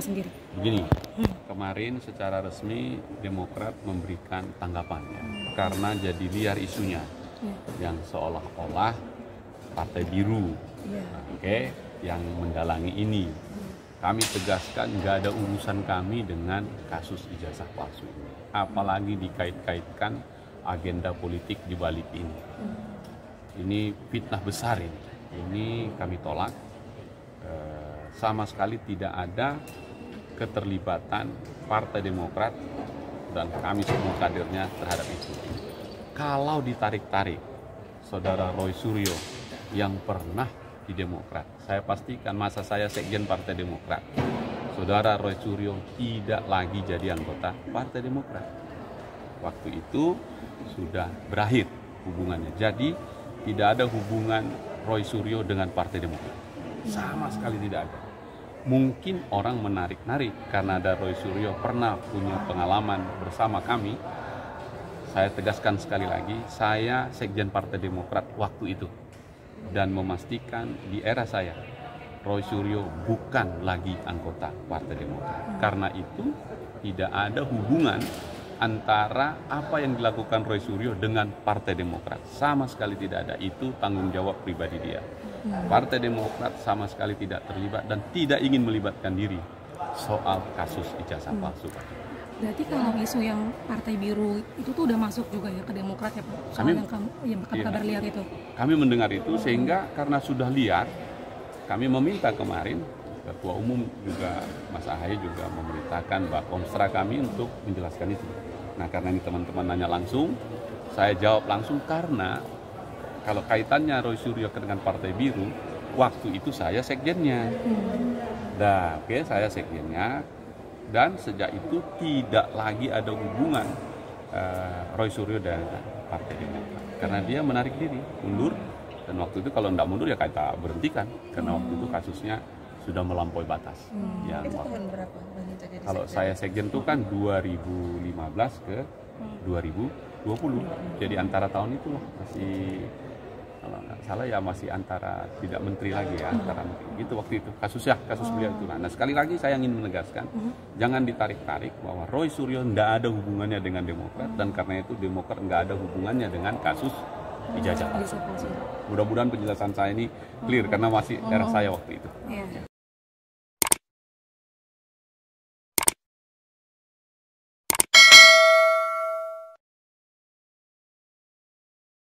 sendiri? Begini, kemarin secara resmi Demokrat memberikan tanggapannya karena jadi liar isunya yang seolah-olah Partai Biru, yang mendalangi ini. Kami tegaskan nggak ada urusan kami dengan kasus ijazah palsu ini, apalagi dikait-kaitkan agenda politik di balik ini. Ini fitnah besar ini. Ini kami tolak. Sama sekali tidak ada keterlibatan Partai Demokrat dan kami semua kadernya terhadap itu. Kalau ditarik-tarik, Saudara Roy Suryo yang pernah di Demokrat, saya pastikan masa saya sekjen Partai Demokrat, Saudara Roy Suryo tidak lagi jadi anggota Partai Demokrat. Waktu itu sudah berakhir hubungannya. Jadi tidak ada hubungan Roy Suryo dengan Partai Demokrat. Sama sekali tidak ada. Mungkin orang menarik-narik karena ada Roy Suryo pernah punya pengalaman bersama kami. Saya tegaskan sekali lagi, saya sekjen Partai Demokrat waktu itu dan memastikan di era saya Roy Suryo bukan lagi anggota Partai Demokrat. Karena itu tidak ada hubungan antara apa yang dilakukan Roy Suryo dengan Partai Demokrat. Sama sekali tidak ada. Itu tanggung jawab pribadi dia. Partai Demokrat sama sekali tidak terlibat dan tidak ingin melibatkan diri soal kasus ijazah palsu. Berarti kalau isu yang Partai Biru itu tuh udah masuk juga ya ke Demokrat ya Pak? Soal yang kabar liar itu. Kami mendengar itu sehingga karena sudah liar, kami meminta kemarin Ketua Umum juga Mas Ahaye juga memerintahkan Mbak Komstra kami untuk menjelaskan itu. Nah karena ini teman-teman nanya langsung, saya jawab langsung karena kalau kaitannya Roy Suryo dengan Partai Biru, waktu itu saya sekjennya. Saya sekjennya dan sejak itu tidak lagi ada hubungan Roy Suryo dan Partai Demokrat. Karena dia menarik diri, mundur, dan waktu itu kalau tidak mundur ya kita berhentikan karena waktu itu kasusnya sudah melampaui batas. Itu tahun berapa? Kalau saya sekjen itu kan 2015 ke 2020. Jadi antara tahun itu masih, kalau nggak salah ya masih antara tidak menteri lagi ya, antara menteri. Itu waktu itu kasus beliau itu. Nah sekali lagi saya ingin menegaskan, jangan ditarik-tarik bahwa Roy Suryo tidak ada hubungannya dengan Demokrat dan karena itu Demokrat nggak ada hubungannya dengan kasus ijazah palsu. Mudah-mudahan penjelasan saya ini clear karena masih era saya waktu itu.